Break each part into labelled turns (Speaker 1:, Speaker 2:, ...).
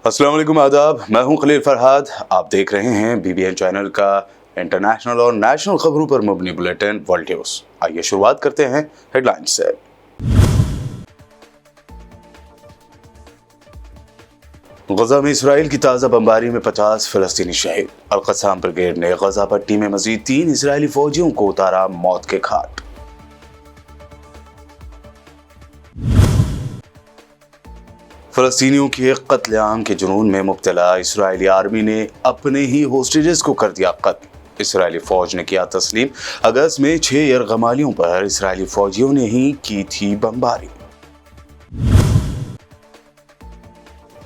Speaker 1: अस्सलाम वालेकुम, आदाब। मैं हूं खलील फरहाद। आप देख रहे हैं BBN चैनल का इंटरनेशनल और नेशनल खबरों पर मुबनी बुलेटिन वर्ल्ड न्यूज़। आइए शुरुआत करते हैं हेडलाइंस से। गजा में इसराइल की ताज़ा बमबारी में 50 फ़लस्तीनी शहीद। अल-क़स्साम ब्रिगेड ने गजा पट्टी में मज़ीद 3 इसराइली फ़ौजियों को उतारा मौत के घाट। फ़लस्तीनियों के कत्लेआम के जुनून में मुब्तला इसराइली आर्मी ने अपने ही होस्टेजेस को कर दिया कत्ल। इसराइली फ़ौज ने किया तस्लीम। अगस्त में 6 यरगमालियों पर इसराइली फ़ौजियों ने ही की थी बमबारी।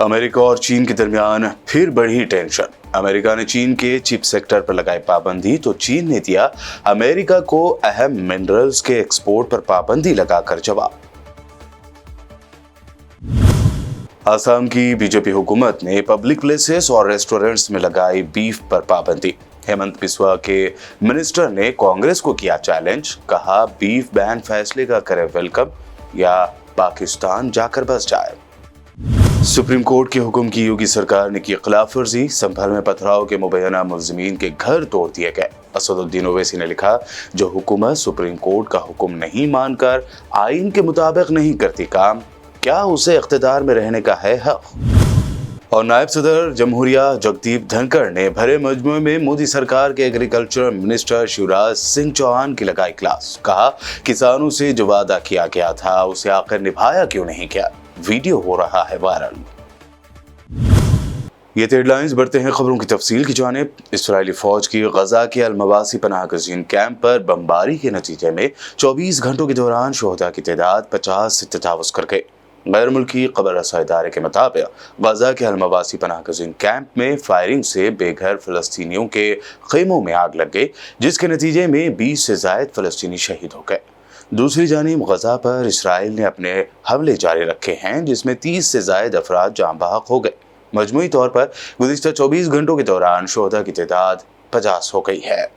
Speaker 1: अमेरिका और चीन के दरमियान फिर बढ़ी टेंशन। अमेरिका ने चीन के चिप सेक्टर पर लगाई पाबंदी तो चीन ने दिया अमेरिका को अहम मिनरल्स के एक्सपोर्ट पर पाबंदी लगाकर जवाब। असम की बीजेपी हुकूमत ने पब्लिक प्लेसेस और रेस्टोरेंट्स में लगाई बीफ पर पाबंदी। हेमंत बिस्वा के मिनिस्टर ने कांग्रेस को किया चैलेंज, कहा बीफ बैन फैसले का करे वेलकम या पाकिस्तान जाकर बस जाए। सुप्रीम कोर्ट के हुक्म की योगी सरकार ने की खिलाफ वर्जी। संभल में पथराव के मुबैना मुलजिमीन के घर तोड़ दिए गए। असदुद्दीन ओवैसी ने लिखा, जो हुकूमत सुप्रीम कोर्ट का हुक्म नहीं मानकर आइन के मुताबिक नहीं करती काम, क्या उसे इख्तिदार में रहने का है हक। और नायब सदर जमहूरिया जगदीप धनखड़ ने भरे मजमू में मोदी सरकार के एग्रीकल्चर मिनिस्टर शिवराज सिंह चौहान की लगाई क्लास। कहा, किसानों से जो वादा किया गया था उसे आखिर निभाया क्यों नहीं किया। वीडियो हो रहा है वायरल। ये हेडलाइंस। बढ़ते हैं खबरों की तफसील की जानिब। इसराइली फौज की गजा के अल-मवासी पनाह गज़ीन कैंप पर बमबारी के नतीजे में 24 घंटों के दौरान शोहदा की तादाद 50 से तजावुज़ कर गई। गैर मुल्की खबर रसा इदारे के मुताबिक गजा के अल-मवासी पनाह गज़ीन कैंप में फायरिंग से बेघर फ़लस्तीनियों के ख़ैमों में आग लग गई, जिसके नतीजे में 20 से ज़ायद फ़लस्तीनी शहीद हो गए। दूसरी जानिब गजा पर इसराइल ने अपने हमले जारी रखे हैं, जिसमें 30 से ज़ायद अफराद जाँ बहक हो गए। मजमूई तौर पर गुज़िश्ता 24 घंटों के दौरान शोहदा की तादाद 50 हो गई है।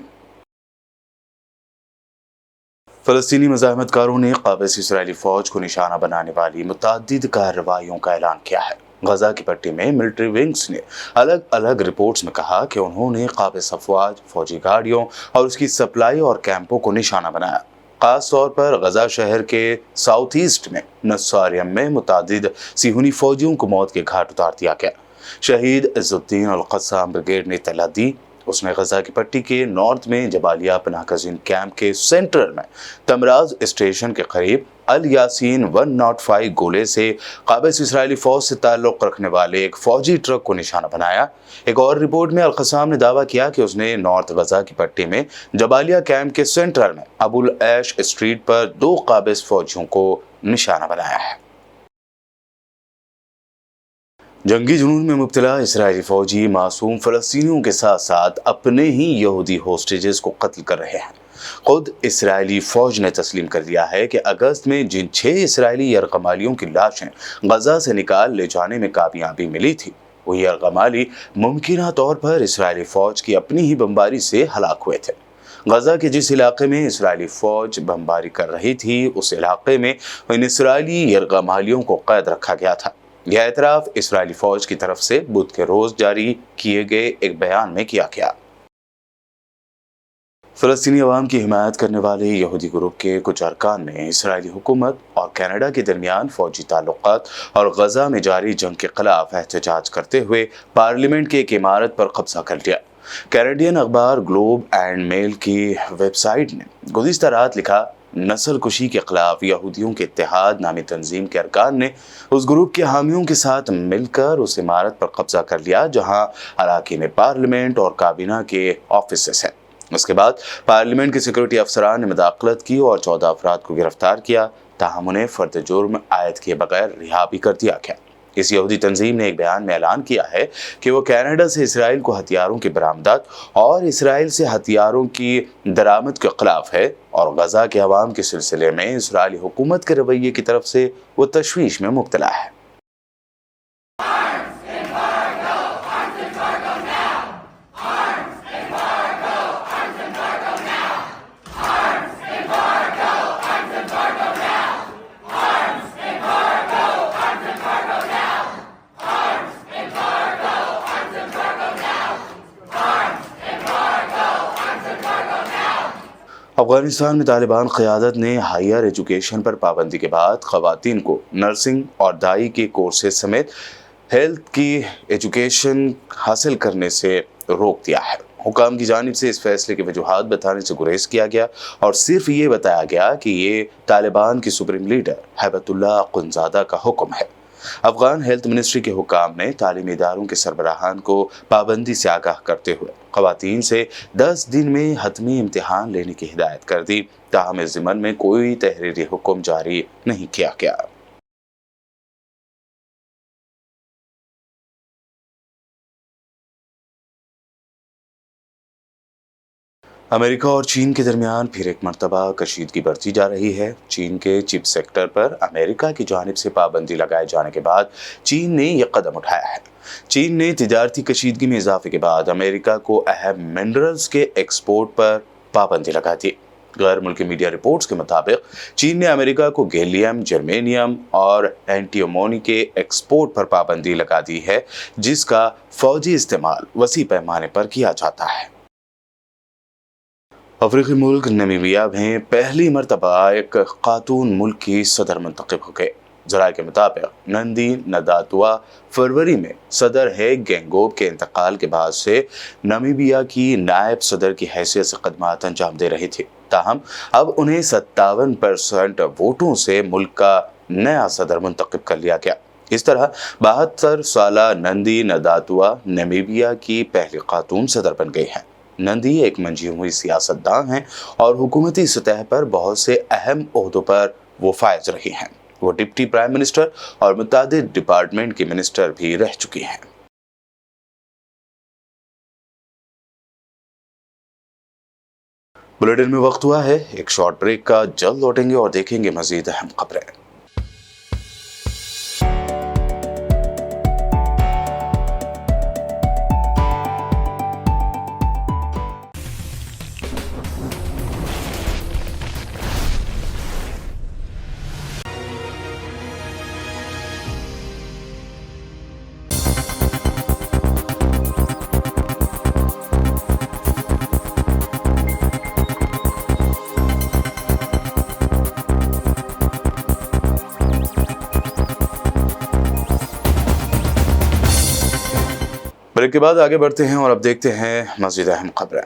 Speaker 1: फ़लस्तीनी मज़ाहमतकारों ने क़ाबिज़ इसराइली फ़ौज को निशाना बनाने वाली मुतअद्दिद कार्रवाइयों का ऐलान किया है। गजा की पट्टी में मिलिट्री विंग्स ने अलग अलग रिपोर्ट्स में कहा कि उन्होंने क़ाबिज़ अफ़वाज, फ़ौजी गाड़ियों और उसकी सप्लाई और कैंपों को निशाना बनाया। ख़ास तौर पर गजा शहर के साउथ ईस्ट में नस्सारियम में मुतअद्दिद सिहूनी फ़ौजियों को मौत के घाट उतार दिया गया। शहीद इज़्ज़ुद्दीन अल-क़स्साम ब्रिगेड ने इत्तला दी। उसने गजा की पट्टी के नॉर्थ में जबालिया पनाह गज़ीन कैंप के सेंटर में तमराज स्टेशन के करीब अल यासीन 105 गोले से क़ाबिज़ इसराइली फ़ौज से ताल्लुक़ रखने वाले एक फ़ौजी ट्रक को निशाना बनाया। एक और रिपोर्ट में अल-क़स्साम ने दावा किया कि उसने नॉर्थ गजा की पट्टी में जबालिया कैंप के सेंटर में अबुल ऐश स्ट्रीट पर 2 क़ाबिज़ फ़ौजियों को निशाना बनाया है। जंगी जुनून में मुब्तला इसराइली फ़ौजी मासूम फ़लस्तीनियों के साथ साथ अपने ही यहूदी होस्टेजेस को कत्ल कर रहे हैं। खुद इसराइली फ़ौज ने तस्लीम कर दिया है कि अगस्त में जिन 6 इसराइली यरगमालियों की लाशें गजा से निकाल ले जाने में कामयाबी मिली थी, वो यरगमाली मुमकिना तौर पर इसराइली फ़ौज की अपनी ही बमबारी से हलाक हुए थे। गजा के जिस इलाके में इसराइली फ़ौज बमबारी कर रही थी, उस इलाके में इन इसराइली यरगमालियों को कैद रखा गया था। यह एतराफ़ इसराइली फ़ौज की तरफ से बुध के रोज़ जारी किए गए एक बयान में किया गया। फ़लस्तीनी अवाम की हिमायत करने वाले यहूदी ग्रुप के कुछ अरकान ने इसराइली हुकूमत और कनाडा के दरमियान फ़ौजी ताल्लुक़ात और गजा में जारी जंग के खिलाफ एहतजाज करते हुए पार्लियामेंट की एक इमारत पर कब्जा कर लिया। कैनेडियन अखबार ग्लोब एंड मेल की वेबसाइट ने गुज़िश्ता रात लिखा, नस्ल कुशी के खिलाफ यहूदियों के इत्तेहाद नामी तंजीम के अरकान ने उस ग्रुप के हामियों के साथ मिलकर उस इमारत पर कब्जा कर लिया जहां अराकीन पार्लियामेंट और काबीना के ऑफिसेस हैं। उसके बाद पार्लियामेंट के सिक्योरिटी अफसरान ने मुदाखलत की और 14 अफराद को गिरफ्तार किया, ताहम उन्हें फर्द जुर्म आयद किए बगैर रिहा भी कर दिया गया। इस यहूदी तंजीम ने एक बयान में ऐलान किया है कि वो कनाडा से इसराइल को हथियारों की बरामदात और इसराइल से हथियारों की दरामद के खिलाफ है और गजा के अवाम के सिलसिले में इसराइली हुकूमत के रवैये की तरफ से वो तशवीश में मुब्तला है। افغانستان میں طالبان قیادت نے ہائر ایجوکیشن پر پابندی کے بعد خواتین کو نرسنگ اور دائی کے کورسز سمیت ہیلتھ کی ایجوکیشن حاصل کرنے سے روک دیا ہے۔ حکام کی جانب سے اس فیصلے کی وجوہات بتانے سے گریز کیا گیا اور صرف یہ بتایا گیا کہ یہ طالبان کی سپریم لیڈر ہیبت اللہ اخونزادہ کا حکم ہے۔ افغان ہیلتھ منسٹری کے حکام نے تعلیمی اداروں کے سربراہان کو پابندی سے آگاہ کرتے ہوئے خواتین سے 10 دن میں حتمی امتحان لینے کی ہدایت کر دی، تاہم اس ضمن میں کوئی تحریری حکم جاری نہیں کیا گیا۔ امریکہ اور چین کے درمیان پھر ایک مرتبہ کشیدگی بڑھتی جا رہی ہے۔ چین کے چپ سیکٹر پر امریکہ کی جانب سے پابندی لگائے جانے کے بعد چین نے یہ قدم اٹھایا ہے۔ چین نے تجارتی کشیدگی میں اضافے کے بعد امریکہ کو اہم منرلز کے ایکسپورٹ پر پابندی لگا دی۔ غیر ملکی میڈیا رپورٹس کے مطابق چین نے امریکہ کو گیلیم، جرمینیم اور اینٹیمونی کے ایکسپورٹ پر پابندی لگا دی ہے، جس کا فوجی استعمال وسیع پیمانے پر کیا جاتا ہے۔ افریقی ملک نمیبیا میں پہلی مرتبہ ایک خاتون ملک کی صدر منتخب ہو گئے۔ ذرائع کے مطابق نندی نداتوا فروری میں صدر ہیگ گینگوب کے انتقال کے بعد سے نمیبیا کی نائب صدر کی حیثیت سے خدمات انجام دے رہی تھی، تاہم اب انہیں 57% ووٹوں سے ملک کا نیا صدر منتخب کر لیا گیا۔ اس طرح 72 سالہ نندی نداتوا نمیبیا کی پہلی خاتون صدر بن گئی ہیں۔ نندی ایک منجھی ہوئی سیاستدان ہیں اور حکومتی سطح پر بہت سے اہم عہدوں پر وہ فائز رہی ہیں۔ وہ ڈپٹی پرائم منسٹر اور متعدد ڈپارٹمنٹ کی منسٹر بھی رہ چکی ہیں۔ بلیٹن میں وقت ہوا ہے ایک شارٹ بریک کا، جلد لوٹیں گے اور دیکھیں گے مزید اہم خبریں۔ بریک کے بعد آگے بڑھتے ہیں اور اب دیکھتے ہیں مزید اہم خبریں۔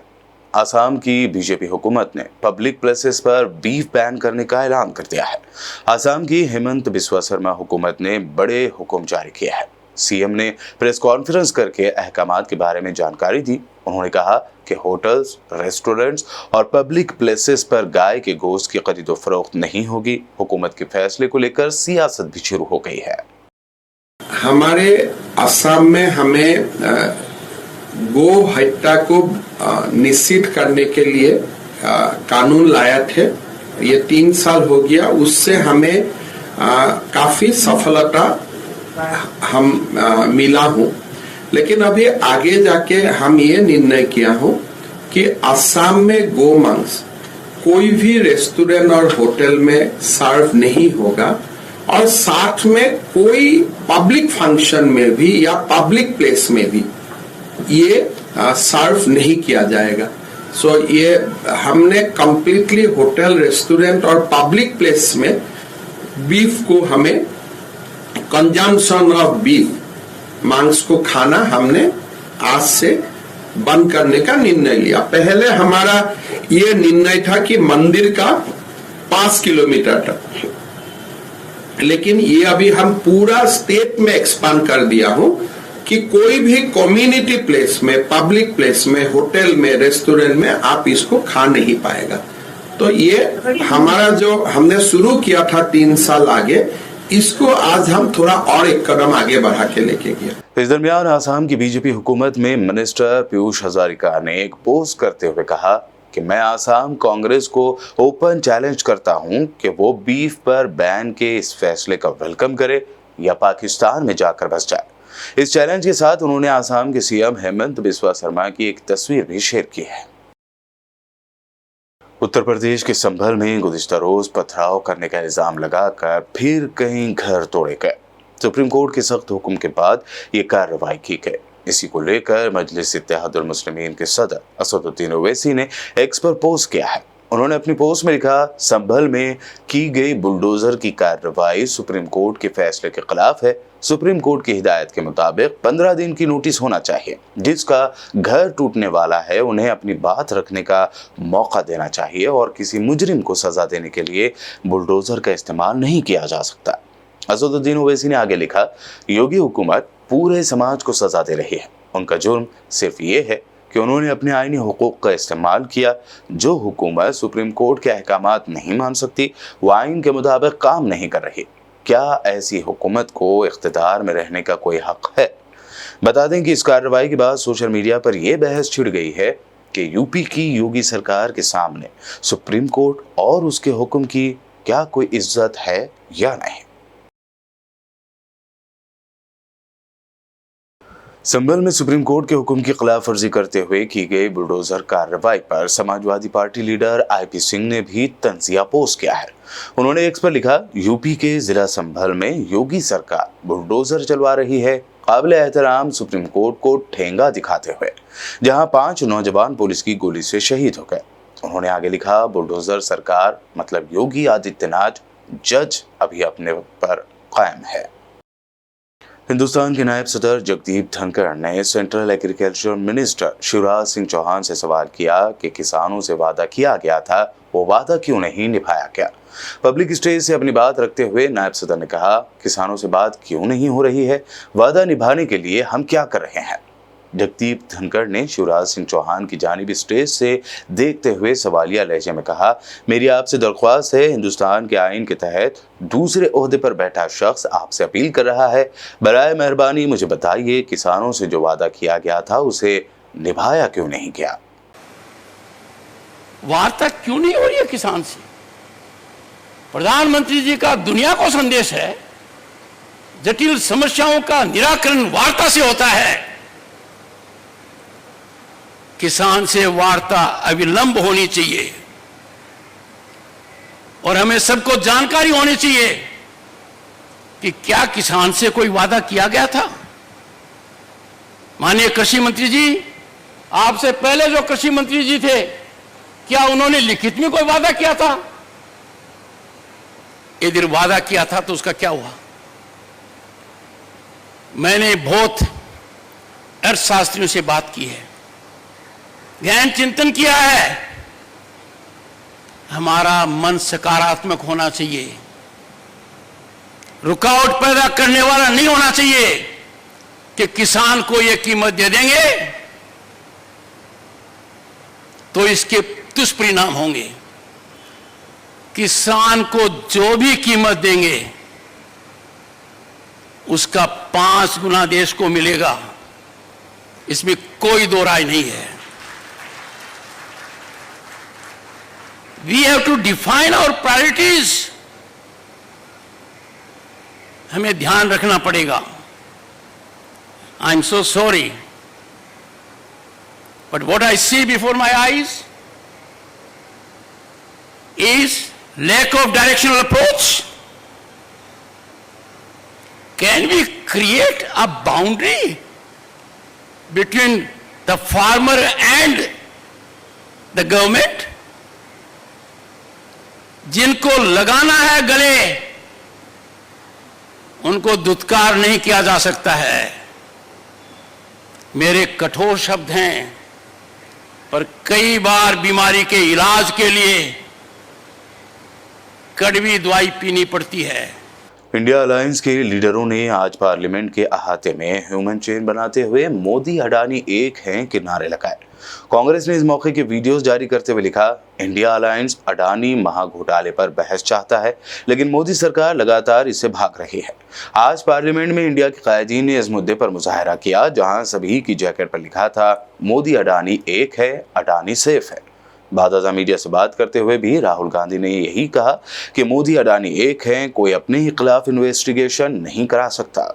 Speaker 1: آسام کی بی جے پی حکومت نے پبلک پلیسز پر بیف بین کرنے کا اعلان کر دیا ہے۔ آسام کی ہیمنت بسوا سرما حکومت نے بڑے حکم جاری کیا ہے۔ سی ایم نے پریس کانفرنس کر کے احکامات کے بارے میں جانکاری دی۔ انہوں نے کہا کہ ہوٹلز، ریسٹورنٹس اور پبلک پلیسز پر گائے کے گوشت کی خرید و فروخت نہیں ہوگی۔ حکومت کے فیصلے کو لے کر سیاست بھی شروع ہو گئی ہے۔
Speaker 2: ہمارے آسام میں ہمیں گو ہتیا کو نشچت کرنے کے لیے قانون لایا تھے، یہ 3 سال ہو گیا، اس سے ہمیں کافی سفلتا ہم ملا ہوں، لیکن ابھی آگے جا کے ہم یہ نرنے کیا ہوں کہ آسام میں گو مانس کوئی بھی ریسٹورنٹ اور ہوٹل میں سرو نہیں ہوگا، اور ساتھ میں کوئی پبلک فنکشن میں بھی یا پبلک پلیس میں بھی یہ سرو نہیں کیا جائے گا۔ یہ ہم نے کمپلیٹلی ہوٹل، ریسٹورنٹ اور پبلک پلیس میں بیف کو ہمیں کنزمپشن آف بیف، مانس کو کھانا ہم نے آج سے بند کرنے کا نرنے لیا۔ پہلے ہمارا یہ نرنے تھا کہ مندر کا 5 کلومیٹر تک، لیکن یہ ابھی ہم پورا اسٹیٹ میں ایکسپانڈ کر دیا ہوں کہ کوئی بھی کمیونٹی پلیس میں، پبلک پلیس میں، ہوٹل میں، ریسٹورنٹ میں آپ اس کو کھا نہیں پائے گا۔ تو یہ ہمارا جو ہم نے شروع کیا تھا 3 سال آگے، اس کو آج ہم تھوڑا اور ایک قدم آگے بڑھا کے لے کے گیا۔
Speaker 1: اس درمیان آسام کی بی جے پی حکومت میں منسٹر پیوش ہزاریکا نے ایک پوسٹ کرتے ہوئے کہا کہ میں آسام کانگریس کو اوپن چیلنج کرتا ہوں کہ وہ بیف پر بین کے اس فیصلے کا ویلکم کرے یا پاکستان میں جا کر بس جائے۔ اس چیلنج کے ساتھ انہوں نے آسام کے سی ایم ہیمنت بسوا سرما کی ایک تصویر بھی شیئر کی ہے۔ اتر پردیش کے سنبھل میں گزشتہ روز پتھراؤ کرنے کا الزام لگا کر پھر کہیں گھر توڑے گئے۔ سپریم کورٹ کے سخت حکم کے بعد یہ کارروائی کی گئی۔ اسی کو لے کر مجلس اتحاد المسلمین کے صدر اسد الدین اویسی نے ایکس پر پوسٹ کیا ہے۔ उन्होंने अपनी पोस्ट में लिखा, संभल में की गई बुलडोजर की कार्रवाई सुप्रीम कोर्ट के फैसले के खिलाफ है। सुप्रीम कोर्ट की हिदायत के मुताबिक 15 दिन की नोटिस होना चाहिए। जिसका घर टूटने वाला है उन्हें अपनी बात रखने का मौका देना चाहिए और किसी मुजरिम को सजा देने के लिए बुलडोजर का इस्तेमाल नहीं किया जा सकता। असदुद्दीन ओवैसी ने आगे लिखा, योगी हुकूमत पूरे समाज को सजा दे रही है। उनका जुर्म सिर्फ ये है कि उन्होंने अपने आईनी हुकूक का इस्तेमाल किया। जो हुकूमत सुप्रीम कोर्ट के अहकामात नहीं मान सकती वो आइन के मुताबिक काम नहीं कर रही। क्या ऐसी हुकूमत को इख्तिदार में रहने का कोई हक है? बता दें कि इस कार्रवाई के बाद सोशल मीडिया पर यह बहस छिड़ गई है कि यूपी की योगी सरकार के सामने सुप्रीम कोर्ट और उसके हुक्म की क्या कोई इज्जत है या नहीं। संभल में सुप्रीम कोर्ट के हुक्म की खिलाफ वर्जी करते हुए की गई बुलडोजर कार्रवाई पर Samajwadi party leader IP Singh ने भी तंजिया पोस्ट किया है। उन्होंने एक्स पर लिखा, यूपी के जिला संभल में योगी सरकार बुलडोजर चलवा रही है। काबिल एहतराम सुप्रीम कोर्ट को ठेंगा दिखाते हुए जहां 5 नौजवान पुलिस की गोली से शहीद हो गए। उन्होंने आगे लिखा, बुलडोजर सरकार मतलब योगी आदित्यनाथ जज अभी अपने पर कायम है। हिंदुस्तान के नायब सदर जगदीप धनखड़ ने central agriculture minister Shivraj Singh Chouhan से सवाल किया कि किसानों से वादा किया गया था, वो वादा क्यों नहीं निभाया गया। पब्लिक स्टेज से अपनी बात रखते हुए नायब सदर ने कहा, किसानों से बात क्यों नहीं हो रही है, वादा निभाने के लिए हम क्या कर रहे हैं। जगदीप धनखड़ ने शिवराज सिंह चौहान की जानिब स्टेज से देखते हुए सवालिया लहजे में कहा, मेरी आपसे दरख्वास्त है, हिंदुस्तान के आइन के तहत दूसरे ओहदे पर बैठा शख्स आपसे अपील कर रहा है, बराए मेहरबानी मुझे बताइए किसानों से जो वादा किया गया था उसे निभाया क्यों नहीं गया।
Speaker 3: वार्ता क्यों नहीं हो रही है किसान से? प्रधानमंत्री जी का दुनिया को संदेश है, जटिल समस्याओं का निराकरण वार्ता से होता है। किसान से वार्ता अविलंब होनी चाहिए और हमें सबको जानकारी होनी चाहिए कि क्या किसान से कोई वादा किया गया था। माननीय कृषि मंत्री जी, आपसे पहले जो कृषि मंत्री जी थे, क्या उन्होंने लिखित में कोई वादा किया था? यदि वादा किया था तो उसका क्या हुआ? मैंने बहुत अर्थशास्त्रियों से बात की है, गहन चिंतन किया है। हमारा मन सकारात्मक होना चाहिए, रुकावट पैदा करने वाला नहीं होना चाहिए कि किसान को यह कीमत दे देंगे तो इसके दुष्परिणाम होंगे। किसान को जो भी कीमत देंगे उसका 5 गुना देश को मिलेगा, इसमें कोई दो राय नहीं है। We have to define our priorities. हमें ध्यान रखना पड़ेगा। I'm so sorry, but what I see before my eyes is lack of directional approach. Can we create a boundary between the farmer and the government? जिनको लगाना है गले, उनको दुत्कार नहीं किया जा सकता है। मेरे कठोर शब्द हैं, पर कई बार बीमारी के इलाज के लिए कड़वी दवाई पीनी पड़ती है।
Speaker 1: इंडिया अलायंस के लीडरों ने आज पार्लियामेंट के अहाते में ह्यूमन चेन बनाते हुए मोदी अडानी एक हैं के नारे लगाए। कांग्रेस ने इस मौके के वीडियोस जारी करते हुए लिखा, इंडिया अलायंस अडानी महाघोटाले पर बहस चाहता है, लेकिन मोदी सरकार लगातार इससे भाग रही है। आज पार्लियामेंट में इंडिया के कायदीन ने इस मुद्दे पर मुजाहरा किया, जहां सभी की जैकेट पर लिखा था, मोदी अडानी एक है, अडानी सेफ है। बादाजा मीडिया से बात करते हुए भी राहुल गांधी ने यही कहा कि मोदी अडानी एक हैं, कोई अपने ही खिलाफ इन्वेस्टिगेशन नहीं करा सकता।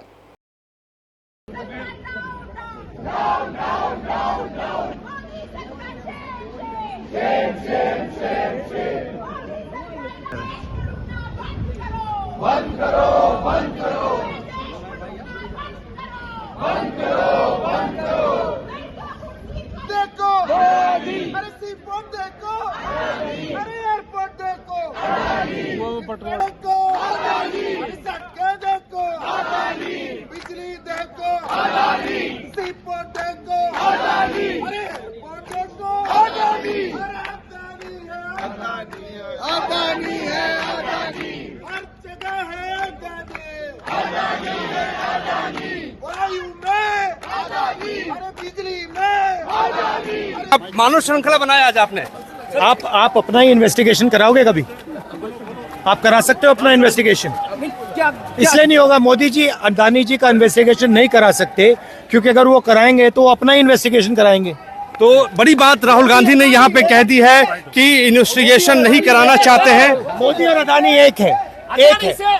Speaker 4: बंद करो, बंद करो, बंद करो, बंद करो। देखो, अरे सी देखो, अरे
Speaker 5: रिपोर्टर को अदानी, अरे रिपोर्टर को अदानी, अदानी है अदानी, हर जगह है अदानी, वायु में अदानी, अरे बिजली में अदानी।
Speaker 6: अब मानव श्रृंखला बनाया आज आपने।
Speaker 7: आप अपना ही इन्वेस्टिगेशन कराओगे कभी? आप करा सकते हो अपना इन्वेस्टिगेशन? इसलिए नहीं होगा। मोदी जी अडानी जी का इन्वेस्टिगेशन नहीं करा सकते क्योंकि अगर वो कराएंगे तो वो अपना ही इन्वेस्टिगेशन कराएंगे।
Speaker 6: तो बड़ी बात राहुल गांधी ने यहाँ पे कह दी है कि इन्वेस्टिगेशन नहीं कराना चाहते हैं।
Speaker 7: मोदी और अडानी एक है,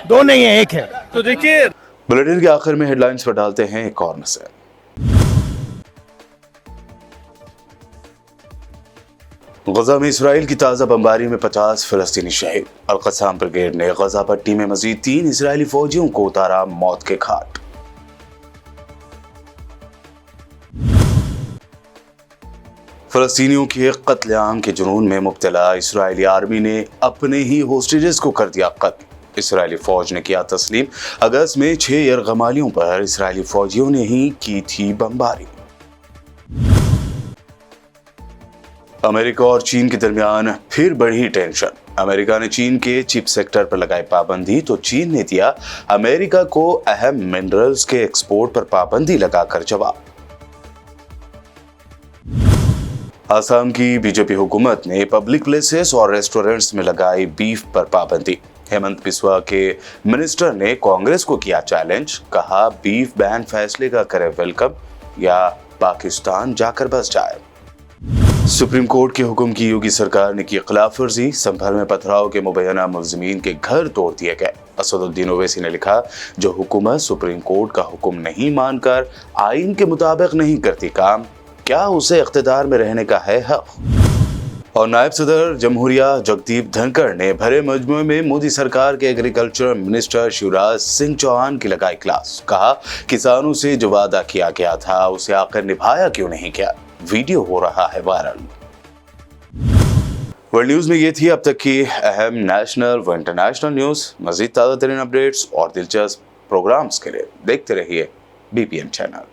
Speaker 7: दो नहीं है, एक है।
Speaker 6: तो देखिए,
Speaker 1: बुलेटिन के आखिर में हेडलाइंस पर डालते हैं एक और नजर। गजा में इसराइल की ताज़ा बमबारी में 50 फिलिस्तीनी शहीद। अल-क़स्साम ब्रिगेड ने गजा पट्टी में मजीद 3 इसराइली फौजियों को उतारा मौत के घाट। फिलिस्तीनियों के कत्लेआम के जुनून में मुब्तला इसराइली आर्मी ने अपने ही होस्टेजेस को कर दिया कत्ल। इसराइली फौज ने किया तस्लीम। अगस्त में 6 यरगमालियों पर इसराइली फौजियों ने ही की थी बमबारी। अमेरिका और चीन के दरमियान फिर बढ़ी टेंशन। अमेरिका ने चीन के चिप सेक्टर पर लगाई पाबंदी तो चीन ने दिया अमेरिका को अहम मिनरल्स के एक्सपोर्ट पर पाबंदी लगाकर जवाब। असम की बीजेपी हुकूमत ने पब्लिक प्लेसेस और रेस्टोरेंट्स में लगाई बीफ पर पाबंदी। हेमंत बिस्वा के मिनिस्टर ने कांग्रेस को किया चैलेंज, कहा बीफ बैन फैसले का करे वेलकम या पाकिस्तान जाकर बस जाए। सुप्रीम कोर्ट के हुक्म की योगी सरकार ने की खिलाफ वर्जी। संभल में पथराव के मुबैना मुलजिमीन के घर तोड़ दिए गए। असदुद्दीन ओवैसी ने लिखा, जो हुकूमत सुप्रीम कोर्ट का हुक्म नहीं मानकर आइन के मुताबिक नहीं करती काम, क्या उसे इख्तिदार में रहने का है हक? और नायब सदर जमहूरिया जगदीप धनखड़ ने भरे मजमू में मोदी सरकार के एग्रीकल्चर मिनिस्टर शिवराज सिंह चौहान की लगाई क्लास। कहा, किसानों से जो वादा किया गया था उसे आखिर निभाया क्यों नहीं गया? वीडियो हो रहा है वायरल। वर्ल्ड न्यूज में ये थी अब तक की अहम नेशनल व इंटरनेशनल न्यूज। मजीद ताज़ा तरीन अपडेट्स और दिलचस्प प्रोग्राम्स के लिए देखते रहिए BPM चैनल।